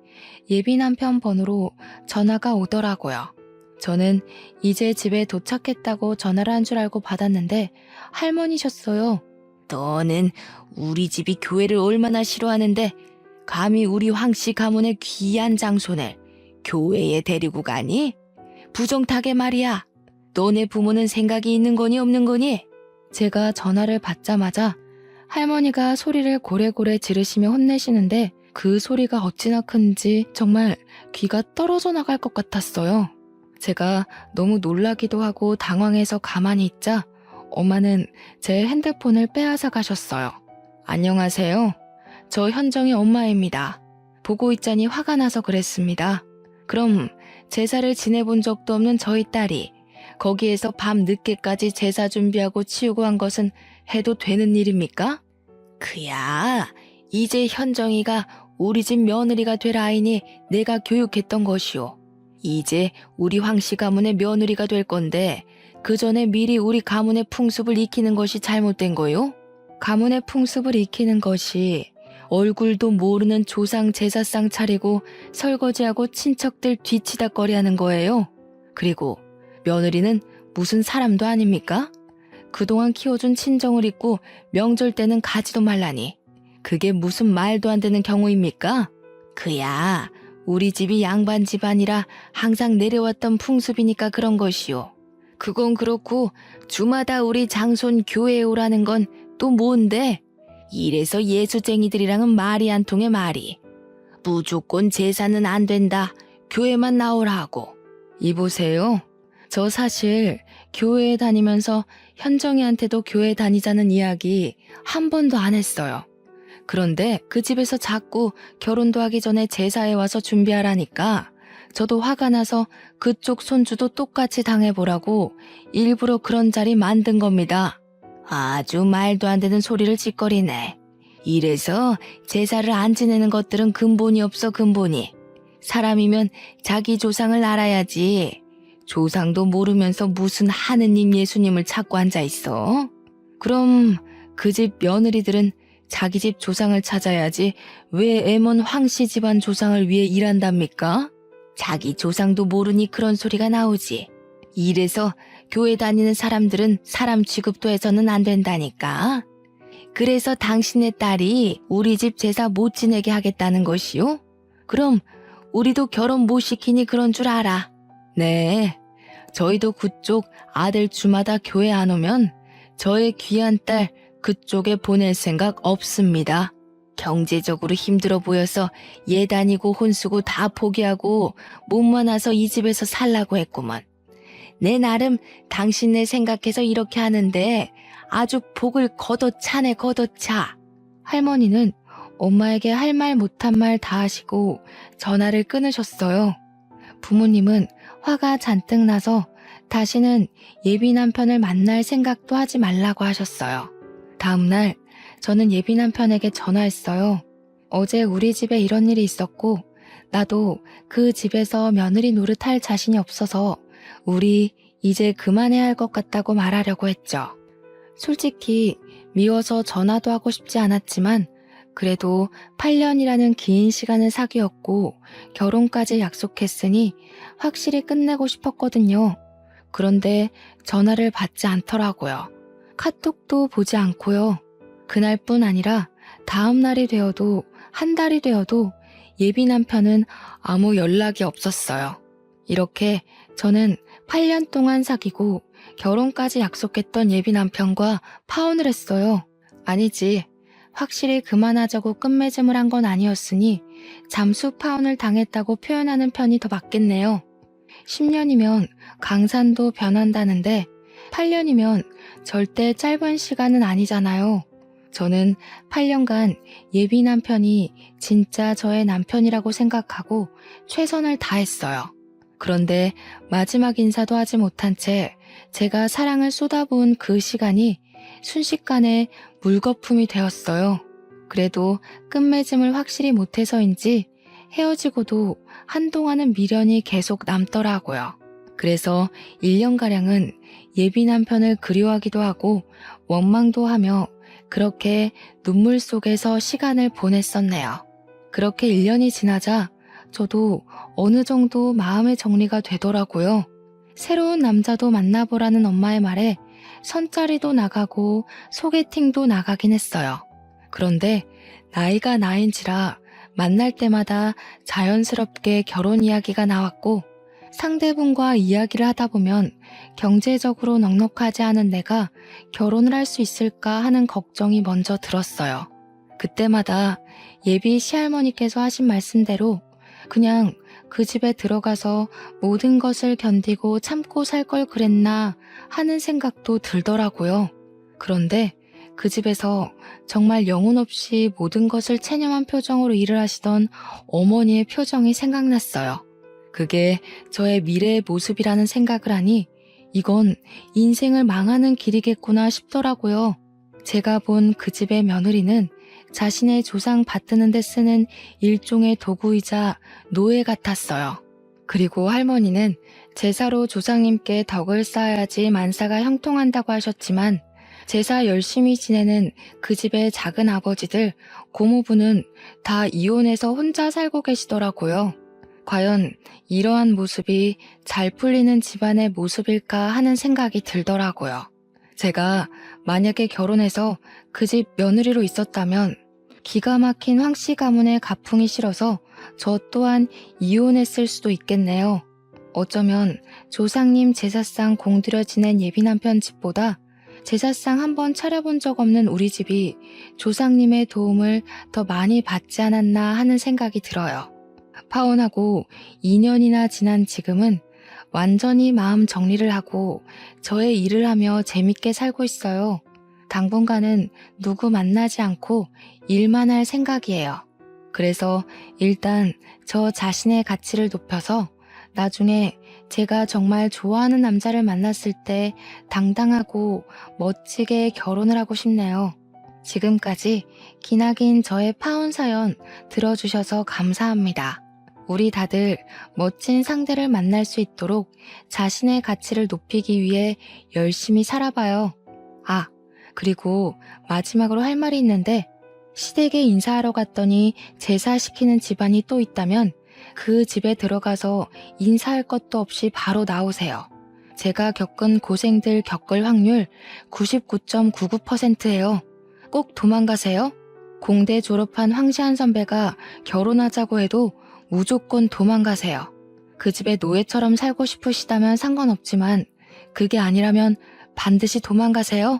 예비 남편 번호로 전화가 오더라고요. 저는 이제 집에 도착했다고 전화를 한 줄 알고 받았는데 할머니셨어요. 너는 우리 집이 교회를 얼마나 싫어하는데 감히 우리 황씨 가문의 귀한 장손을 교회에 데리고 가니? 부정타게 말이야. 너네 부모는 생각이 있는 거니 없는 거니? 제가 전화를 받자마자 할머니가 소리를 고래고래 지르시며 혼내시는데 그 소리가 어찌나 큰지 정말 귀가 떨어져 나갈 것 같았어요. 제가 너무 놀라기도 하고 당황해서 가만히 있자 엄마는 제 핸드폰을 빼앗아 가셨어요. 안녕하세요. 저 현정이 엄마입니다. 보고 있자니 화가 나서 그랬습니다. 그럼 제사를 지내본 적도 없는 저희 딸이 거기에서 밤 늦게까지 제사 준비하고 치우고 한 것은 해도 되는 일입니까? 그야, 이제 현정이가 우리 집 며느리가 될 아이니 내가 교육했던 것이오. 이제 우리 황씨 가문의 며느리가 될 건데 그 전에 미리 우리 가문의 풍습을 익히는 것이 잘못된 거요? 가문의 풍습을 익히는 것이 얼굴도 모르는 조상 제사상 차리고 설거지하고 친척들 뒤치다꺼리하는 거예요. 그리고 며느리는 무슨 사람도 아닙니까? 그동안 키워준 친정을 잊고 명절 때는 가지도 말라니. 그게 무슨 말도 안 되는 경우입니까? 그야 우리 집이 양반 집안이라 항상 내려왔던 풍습이니까 그런 것이요. 그건 그렇고 주마다 우리 장손 교회에 오라는 건 또 뭔데? 이래서 예수쟁이들이랑은 말이 안 통해 말이. 무조건 제사는 안 된다. 교회만 나오라 하고. 이보세요. 저 사실 교회에 다니면서 현정이한테도 교회 다니자는 이야기 한 번도 안 했어요. 그런데 그 집에서 자꾸 결혼도 하기 전에 제사에 와서 준비하라니까 저도 화가 나서 그쪽 손주도 똑같이 당해보라고 일부러 그런 자리 만든 겁니다. 아주 말도 안 되는 소리를 짓거리네. 이래서 제사를 안 지내는 것들은 근본이 없어 근본이. 사람이면 자기 조상을 알아야지. 조상도 모르면서 무슨 하느님 예수님을 찾고 앉아있어? 그럼 그 집 며느리들은 자기 집 조상을 찾아야지 왜 애먼 황씨 집안 조상을 위해 일한답니까? 자기 조상도 모르니 그런 소리가 나오지. 이래서 교회 다니는 사람들은 사람 취급도 해서는 안 된다니까. 그래서 당신의 딸이 우리 집 제사 못 지내게 하겠다는 것이요? 그럼 우리도 결혼 못 시키니 그런 줄 알아. 네, 저희도 그쪽 아들 주마다 교회 안 오면 저의 귀한 딸 그쪽에 보낼 생각 없습니다. 경제적으로 힘들어 보여서 얘 다니고 혼수고 다 포기하고 몸만 와서 이 집에서 살라고 했구먼. 내 나름 당신네 생각해서 이렇게 하는데 아주 복을 걷어차네 걷어차. 할머니는 엄마에게 할 말 못한 말 다 하시고 전화를 끊으셨어요. 부모님은 화가 잔뜩 나서 다시는 예비 남편을 만날 생각도 하지 말라고 하셨어요. 다음날 저는 예비 남편에게 전화했어요. 어제 우리 집에 이런 일이 있었고 나도 그 집에서 며느리 노릇할 자신이 없어서 우리 이제 그만해야 할 것 같다고 말하려고 했죠. 솔직히 미워서 전화도 하고 싶지 않았지만 그래도 8년이라는 긴 시간을 사귀었고 결혼까지 약속했으니 확실히 끝내고 싶었거든요. 그런데 전화를 받지 않더라고요. 카톡도 보지 않고요. 그날뿐 아니라 다음 날이 되어도 한 달이 되어도 예비 남편은 아무 연락이 없었어요. 이렇게 저는 8년 동안 사귀고 결혼까지 약속했던 예비 남편과 파혼을 했어요. 아니지, 확실히 그만하자고 끝맺음을 한 건 아니었으니 잠수 파혼을 당했다고 표현하는 편이 더 맞겠네요. 10년이면 강산도 변한다는데 8년이면 절대 짧은 시간은 아니잖아요. 저는 8년간 예비 남편이 진짜 저의 남편이라고 생각하고 최선을 다했어요. 그런데 마지막 인사도 하지 못한 채 제가 사랑을 쏟아부은 그 시간이 순식간에 물거품이 되었어요. 그래도 끝맺음을 확실히 못해서인지 헤어지고도 한동안은 미련이 계속 남더라고요. 그래서 1년가량은 예비 남편을 그리워하기도 하고 원망도 하며 그렇게 눈물 속에서 시간을 보냈었네요. 그렇게 1년이 지나자 저도 어느 정도 마음의 정리가 되더라고요. 새로운 남자도 만나보라는 엄마의 말에 선짜리도 나가고 소개팅도 나가긴 했어요. 그런데 나이가 나인지라 만날 때마다 자연스럽게 결혼 이야기가 나왔고 상대분과 이야기를 하다 보면 경제적으로 넉넉하지 않은 내가 결혼을 할 수 있을까 하는 걱정이 먼저 들었어요. 그때마다 예비 시할머니께서 하신 말씀대로 그냥 그 집에 들어가서 모든 것을 견디고 참고 살 걸 그랬나 하는 생각도 들더라고요. 그런데 그 집에서 정말 영혼 없이 모든 것을 체념한 표정으로 일을 하시던 어머니의 표정이 생각났어요. 그게 저의 미래의 모습이라는 생각을 하니 이건 인생을 망하는 길이겠구나 싶더라고요. 제가 본 그 집의 며느리는 자신의 조상 받드는 데 쓰는 일종의 도구이자 노예 같았어요. 그리고 할머니는 제사로 조상님께 덕을 쌓아야지 만사가 형통한다고 하셨지만 제사 열심히 지내는 그 집의 작은 아버지들, 고모부는 다 이혼해서 혼자 살고 계시더라고요. 과연 이러한 모습이 잘 풀리는 집안의 모습일까 하는 생각이 들더라고요. 제가 만약에 결혼해서 그 집 며느리로 있었다면 기가 막힌 황씨 가문의 가풍이 싫어서 저 또한 이혼했을 수도 있겠네요. 어쩌면 조상님 제사상 공들여 지낸 예비 남편 집보다 제사상 한번 차려본 적 없는 우리 집이 조상님의 도움을 더 많이 받지 않았나 하는 생각이 들어요. 파혼하고 2년이나 지난 지금은 완전히 마음 정리를 하고 저의 일을 하며 재밌게 살고 있어요. 당분간은 누구 만나지 않고 일만 할 생각이에요. 그래서 일단 저 자신의 가치를 높여서 나중에 제가 정말 좋아하는 남자를 만났을 때 당당하고 멋지게 결혼을 하고 싶네요. 지금까지 기나긴 저의 파혼 사연 들어주셔서 감사합니다. 우리 다들 멋진 상대를 만날 수 있도록 자신의 가치를 높이기 위해 열심히 살아봐요. 아, 그리고 마지막으로 할 말이 있는데 시댁에 인사하러 갔더니 제사시키는 집안이 또 있다면 그 집에 들어가서 인사할 것도 없이 바로 나오세요. 제가 겪은 고생들 겪을 확률 99.99%예요. 꼭 도망가세요. 공대 졸업한 황시한 선배가 결혼하자고 해도 무조건 도망가세요. 그 집에 노예처럼 살고 싶으시다면 상관없지만 그게 아니라면 반드시 도망가세요.